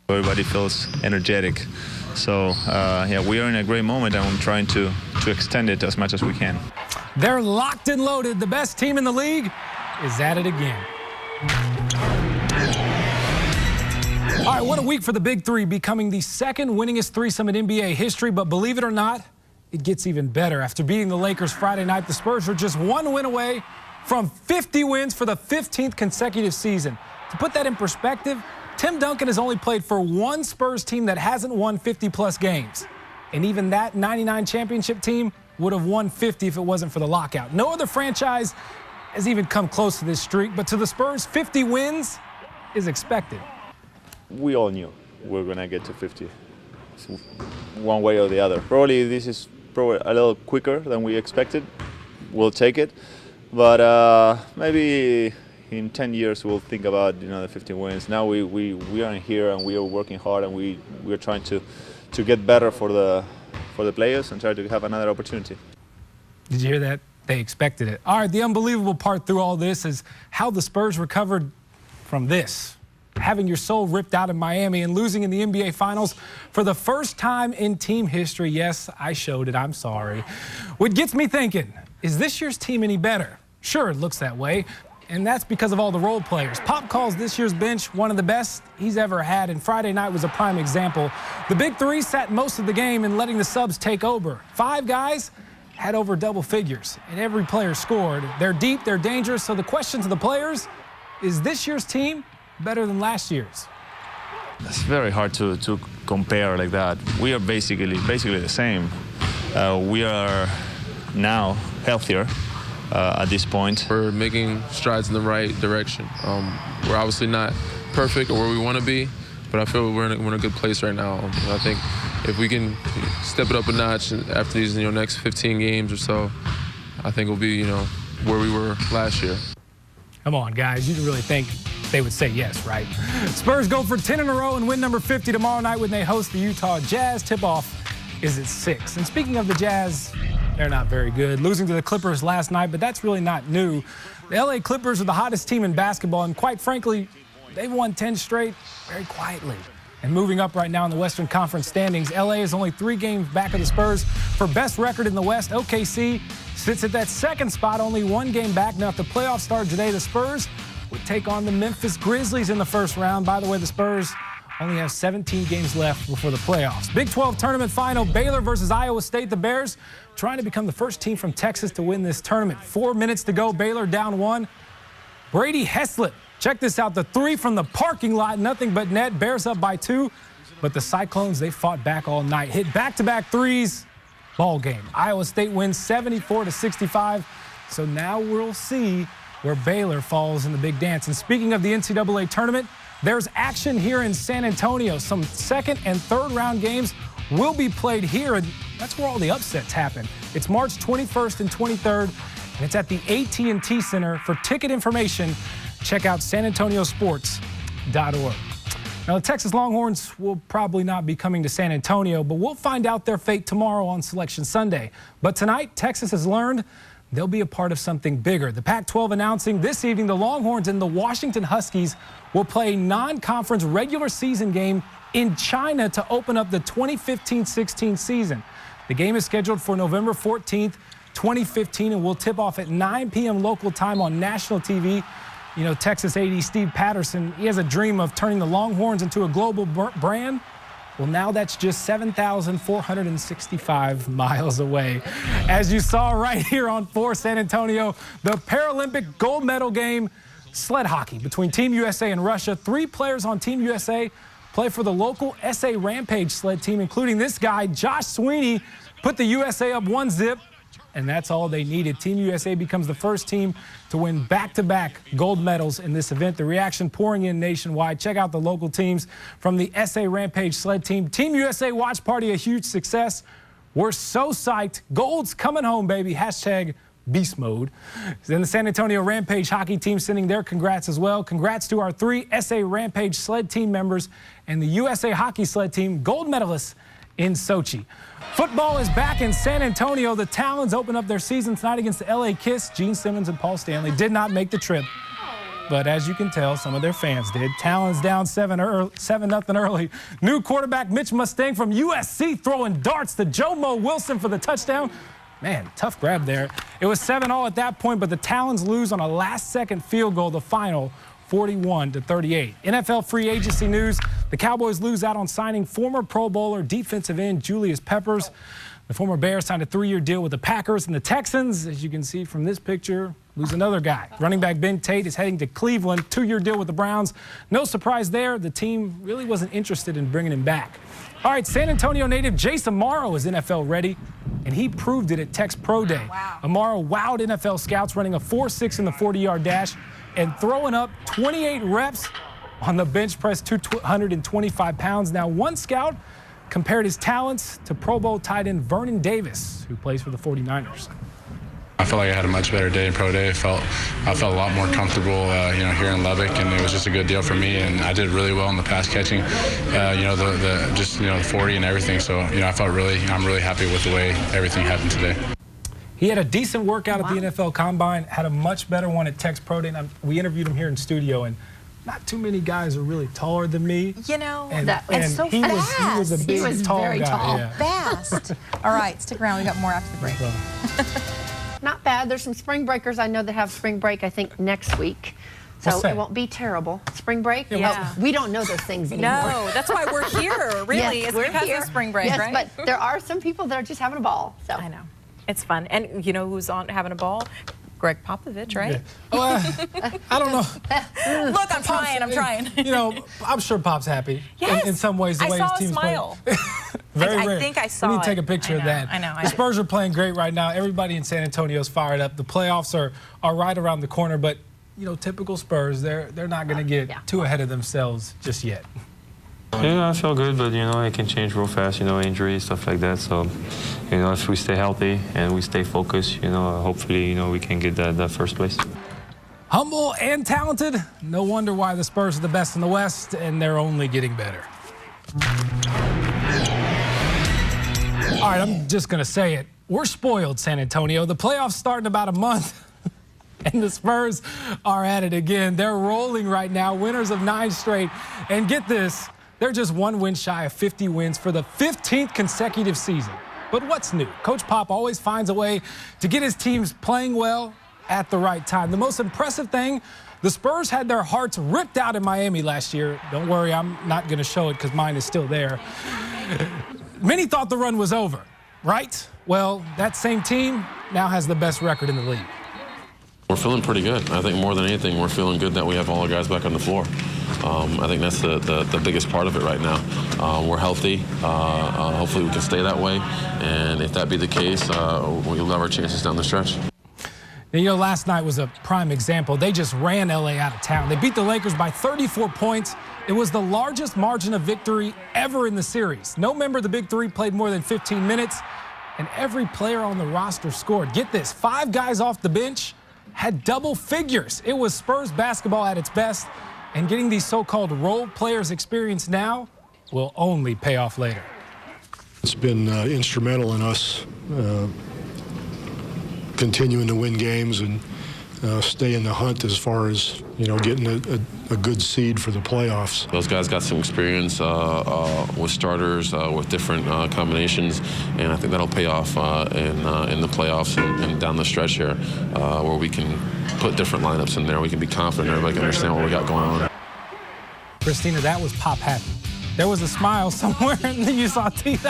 Everybody feels energetic. So, yeah, we are in a great moment, and we're trying to extend it as much as we can. They're locked and loaded. The best team in the league is at it again. All right, what a week for the Big Three, becoming the second winningest threesome in NBA history. But believe it or not, it gets even better. After beating the Lakers Friday night, the Spurs are just one win away from 50 wins for the 15th consecutive season. To put that in perspective, Tim Duncan has only played for one Spurs team that hasn't won 50-plus games. And even that 99 championship team would have won 50 if it wasn't for the lockout. No other franchise has even come close to this streak, but to the Spurs, 50 wins is expected. We all knew we were going to get to 50, one way or the other. Probably this is a little quicker than we expected. We'll take it, but maybe in 10 years we'll think about the 50 wins. Now we are in here and we are working hard, and we are trying to get better for the players and try to have another opportunity. Did you hear that? They expected it. All right, the unbelievable part through all this is how the Spurs recovered from this. Having your soul ripped out in Miami and losing in the NBA Finals for the first time in team history. Yes, I showed it. I'm sorry. What gets me thinking, is this year's team any better? Sure, it looks that way, and that's because of all the role players. Pop calls this year's bench one of the best he's ever had, and Friday night was a prime example. The Big Three sat most of the game in letting the subs take over. 5 guys had over double figures, and every player scored. They're deep, they're dangerous, so the question to the players, is this year's team better than last year's? It's very hard to compare like that. We are basically the same. We are now healthier at this point. We're making strides in the right direction. We're obviously not perfect or where we want to be, but I feel we're in a good place right now. I think if we can step it up a notch after these next 15 games or so, I think we'll be where we were last year. Come on, guys. You really think they would say yes, right? Spurs go for 10 in a row and win number 50 tomorrow night when they host the Utah Jazz. Tip-off is at 6. And speaking of the Jazz, they're not very good. Losing to the Clippers last night, but that's really not new. The LA Clippers are the hottest team in basketball, and quite frankly, they've won 10 straight very quietly. And moving up right now in the Western Conference standings, LA is only 3 games back of the Spurs for best record in the West. OKC sits at that second spot, only 1 game back. Now, if the playoffs start today, the Spurs would take on the Memphis Grizzlies in the first round. By the way, the Spurs only have 17 games left before the playoffs. Big 12 tournament final, Baylor versus Iowa State. The Bears trying to become the first team from Texas to win this tournament. 4 minutes to go, Baylor down 1. Brady Heslett, check this out, the 3 from the parking lot, nothing but net. Bears up by 2, but the Cyclones, they fought back all night. Hit back-to-back threes, ball game. Iowa State wins 74-65, so now we'll see where Baylor falls in the big dance. And speaking of the NCAA tournament, there's action here in San Antonio. Some second and third round games will be played here, and that's where all the upsets happen. It's March 21st and 23rd, and it's at the AT&T Center. For ticket information, check out sanantoniosports.org. Now, the Texas Longhorns will probably not be coming to San Antonio, but we'll find out their fate tomorrow on Selection Sunday. But tonight, Texas has learned they'll be a part of something bigger. The Pac-12 announcing this evening the Longhorns and the Washington Huskies will play a non-conference regular season game in China to open up the 2015-16 season. The game is scheduled for November 14th, 2015, and will tip off at 9 p.m. local time on national TV. Texas AD Steve Patterson, he has a dream of turning the Longhorns into a global brand. Well, now that's just 7,465 miles away. As you saw right here on 4 San Antonio, the Paralympic gold medal game, sled hockey between Team USA and Russia. 3 players on Team USA play for the local SA Rampage sled team, including this guy, Josh Sweeney, put the USA up 1-0. And that's all they needed. Team USA becomes the first team to win back-to-back gold medals in this event. The reaction pouring in nationwide. Check out the local teams from the SA Rampage sled team. Team USA watch party, a huge success. We're so psyched. Gold's coming home, baby. Hashtag beast mode. Then the San Antonio Rampage hockey team sending their congrats as well. Congrats to our 3 SA Rampage sled team members and the USA hockey sled team gold medalists in Sochi. Football is back in San Antonio. The Talons open up their season tonight against the LA Kiss. Gene Simmons and Paul Stanley did not make the trip. but as you can tell, some of their fans did. Talons down 7-0 early. New quarterback Mitch Mustang from USC throwing darts to Joe Mo Wilson for the touchdown. Man, tough grab there. It was 7-0 at that point, but the Talons lose on a last-second field goal, the final 41-38. NFL free agency news. The Cowboys lose out on signing former Pro Bowler defensive end Julius Peppers. The former Bears signed a 3-year deal with the Packers, and the Texans, as you can see from this picture, lose another guy. Running back Ben Tate is heading to Cleveland, 2-year deal with the Browns. No surprise there. The team really wasn't interested in bringing him back. All right, San Antonio native Jace Amaro is NFL ready, and he proved it at Tech's Pro Day. Wow. Amaro wowed NFL scouts, running a 4.6 in the 40-yard dash and throwing up 28 reps on the bench press, 225 pounds. Now, one scout compared his talents to Pro Bowl tight end Vernon Davis, who plays for the 49ers. I felt like I had a much better day in Pro Day. I felt a lot more comfortable, here in Lubbock, and it was just a good deal for me. And I did really well in the pass catching, the 40 and everything. So, I'm really happy with the way everything happened today. He had a decent workout at the NFL Combine, had a much better one at Tech's Pro Day. And we interviewed him here in studio, and not too many guys are really taller than me. You know, and so he fast. was a big, tall very guy. tall. Yeah. Fast. All right, stick around. We got more after the break. Not bad. There's some spring breakers I know that have spring break, I think, next week. So it won't be terrible. Spring break? Yeah. We don't know those things anymore. No, that's why we're here, really. Yes, it's we're because here. of spring break, yes, right? But there are some people that are just having a ball. So I know. It's fun. And you know who's on having a ball? Greg Popovich, right? Yeah. I don't know. Look, I'm trying. I'm sure Pop's happy in some ways the way his team's playing. I saw a smile. Very rare. I think I saw We need to it. take a picture of that. I know. The Spurs are playing great right now. Everybody in San Antonio is fired up. The playoffs are right around the corner, but typical Spurs, they're not going to get too ahead of themselves just yet. Yeah, I feel good, but it can change real fast, injuries, stuff like that. So, if we stay healthy and we stay focused, hopefully, we can get that first place. Humble and talented, no wonder why the Spurs are the best in the West, and they're only getting better. All right, I'm just going to say it. We're spoiled, San Antonio. The playoffs start in about a month, and the Spurs are at it again. They're rolling right now, winners of 9 straight. And get this, they're just 1 win shy of 50 wins for the 15th consecutive season. But what's new? Coach Pop always finds a way to get his teams playing well at the right time. The most impressive thing, the Spurs had their hearts ripped out in Miami last year. Don't worry, I'm not going to show it because mine is still there. Many thought the run was over, right? Well, that same team now has the best record in the league. We're feeling pretty good. I think more than anything, we're feeling good that we have all our guys back on the floor. I think that's the biggest part of it right now. We're healthy. Hopefully we can stay that way. And if that be the case, we'll have our chances down the stretch. Now, last night was a prime example. They just ran LA out of town. They beat the Lakers by 34 points. It was the largest margin of victory ever in the series. No member of the Big Three played more than 15 minutes, and every player on the roster scored. Get this, 5 guys off the bench had double figures. It was Spurs basketball at its best, and getting these so-called role players experience now will only pay off later. It's been instrumental in us continuing to win games and stay in the hunt as far as, getting a good seed for the playoffs. Those guys got some experience with starters, with different combinations, and I think that'll pay off in the playoffs and down the stretch here, where we can put different lineups in there. We can be confident. Everybody can understand what we got going on. Christina, that was Pop happy. There was a smile somewhere, and then you saw teeth.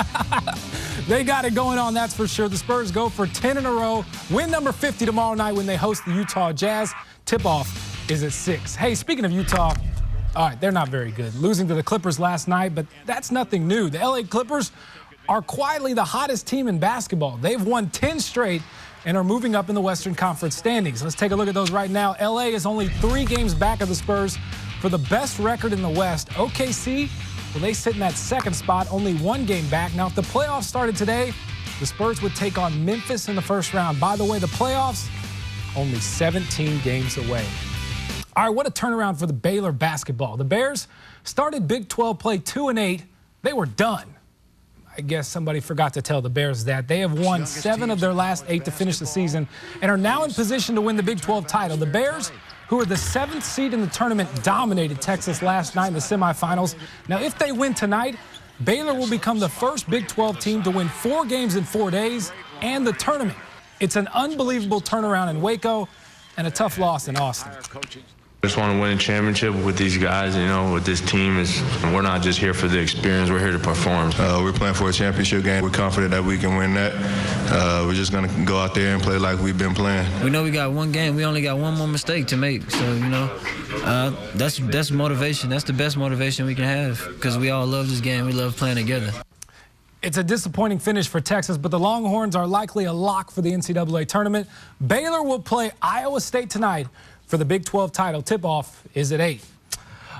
They got it going on, that's for sure. The Spurs go for 10 in a row. Win number 50 tomorrow night when they host the Utah Jazz. Tip-off is at 6. Hey, speaking of Utah, all right, they're not very good. Losing to the Clippers last night, but that's nothing new. The LA Clippers are quietly the hottest team in basketball. They've won 10 straight and are moving up in the Western Conference standings. Let's take a look at those right now. LA is only 3 games back of the Spurs for the best record in the West. OKC, well, they sit in that 2nd spot, only 1 game back. Now, if the playoffs started today, the Spurs would take on Memphis in the first round. By the way, the playoffs, only 17 games away. All right, what a turnaround for the Baylor basketball. The Bears started Big 12 play 2-8. They were done. I guess somebody forgot to tell the Bears that. They have won 7 of their last 8 to finish the season and are now in position to win the Big 12 title. The Bears who are the 7th seed in the tournament, dominated Texas last night in the semifinals. Now, if they win tonight, Baylor will become the first Big 12 team to win 4 games in 4 days and the tournament. It's an unbelievable turnaround in Waco and a tough loss in Austin. I just want to win a championship with these guys, you know, with this team. We're not just here for the experience, we're here to perform. We're playing for a championship game. We're confident that we can win that. We're just going to go out there and play like we've been playing. We know we got one game. We only got one more mistake to make. So, you know, that's motivation. That's the best motivation we can have because we all love this game. We love playing together. It's a disappointing finish for Texas, but the Longhorns are likely a lock for the NCAA tournament. Baylor will play Iowa State tonight for the Big 12 title. Tip-off is at 8.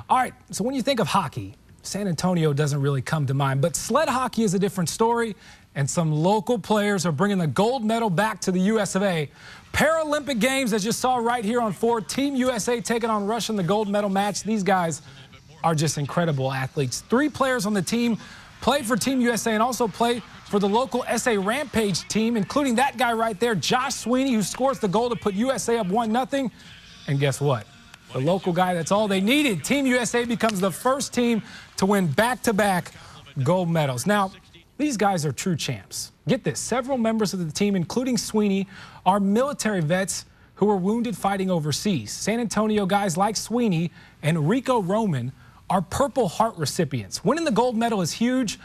All right, so when you think of hockey, San Antonio doesn't really come to mind, but sled hockey is a different story, and some local players are bringing the gold medal back to the US of A. Paralympic Games, as you saw right here on 4, Team USA taking on Russia in the gold medal match. These guys are just incredible athletes. 3 players on the team play for Team USA and also play for the local SA Rampage team, including that guy right there, Josh Sweeney, who scores the goal to put USA up 1-0. And guess what? The local guy, that's all they needed. Team USA becomes the first team to win back-to-back gold medals. Now, these guys are true champs. Get this, several members of the team, including Sweeney, are military vets who were wounded fighting overseas. San Antonio guys like Sweeney and Rico Roman are Purple Heart recipients. Winning the gold medal is huge,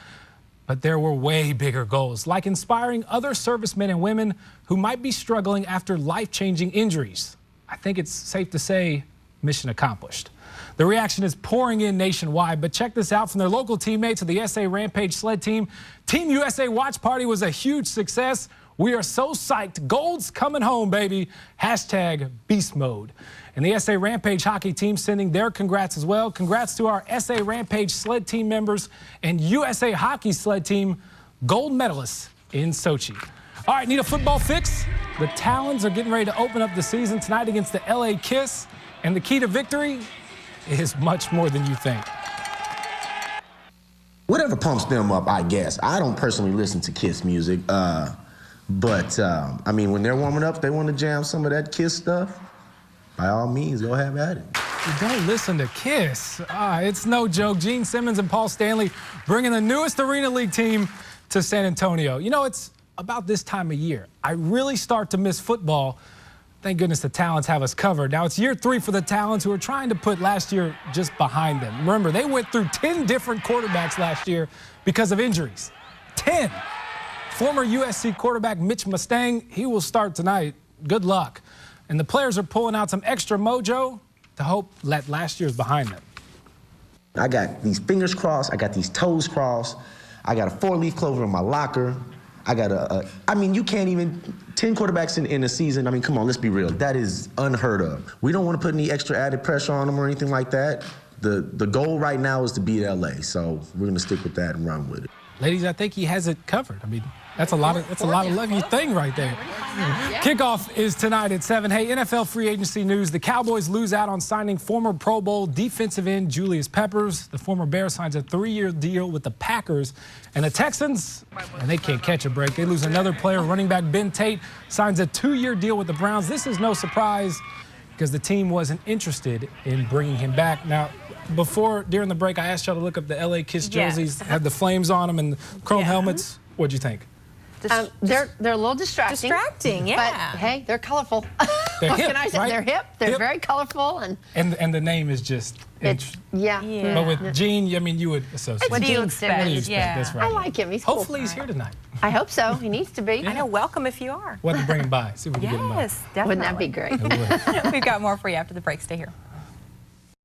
but there were way bigger goals, like inspiring other servicemen and women who might be struggling after life-changing injuries. I think it's safe to say mission accomplished. The reaction is pouring in nationwide, but check this out from their local teammates of the SA Rampage sled team. Team USA watch party was a huge success. We are so psyched. Gold's coming home, baby. Hashtag beast mode. And the SA Rampage hockey team sending their congrats as well. Congrats to our SA Rampage sled team members and USA hockey sled team gold medalists in Sochi. All right, need a football fix? The Talons are getting ready to open up the season tonight against the LA Kiss, and the key to victory is much more than you think. Whatever pumps them up, I guess. I don't personally listen to Kiss music, but I mean, when they're warming up, they want to jam some of that Kiss stuff. By all means, go have at it. You don't listen to Kiss. It's no joke. Gene Simmons and Paul Stanley bringing the newest Arena League team to San Antonio. You know, it's about this time of year I really start to miss football. Thank goodness the Talons have us covered. Now it's year 3 for the Talons, who are trying to put last year just behind them. Remember, they went through 10 different quarterbacks last year because of injuries. 10. Former USC quarterback Mitch Mustang, he will start tonight. Good luck. And the players are pulling out some extra mojo to hope that last year's behind them. I got these fingers crossed. I got these toes crossed. I got a 4-leaf clover in my locker. I got I mean, you can't even, 10 quarterbacks in a season, I mean, come on, let's be real. That is unheard of. We don't want to put any extra added pressure on them or anything like that. The goal right now is to beat LA, so we're going to stick with that and run with it. Ladies, I think he has it covered. I mean, that's a lot of lucky thing right there. Kickoff is tonight at 7. Hey, NFL free agency news. The Cowboys lose out on signing former Pro Bowl defensive end Julius Peppers. The former Bear signs a 3-year deal with the Packers. And the Texans, and they can't catch a break. They lose another player. Running back Ben Tate signs a 2-year deal with the Browns. This is no surprise because the team wasn't interested in bringing him back. Now, during the break, I asked y'all to look up the LA Kiss jerseys, had the flames on them and the chrome helmets. What'd you think? They're a little distracting. Distracting, yeah. But hey, they're colorful. They're what hip, can I say? right? They're hip. They're very colorful, and the name is just yeah. But with Gene, I mean, you would associate. What do you expect? What do you expect? Yeah. That's right. I like him. He's cool. Hopefully he's here tonight. I hope so. He needs to be. I know. Welcome if you are. We'll have to bring him by. See if we can get him by. Yes, definitely. Wouldn't that be great? We've got more for you after the break. Stay here.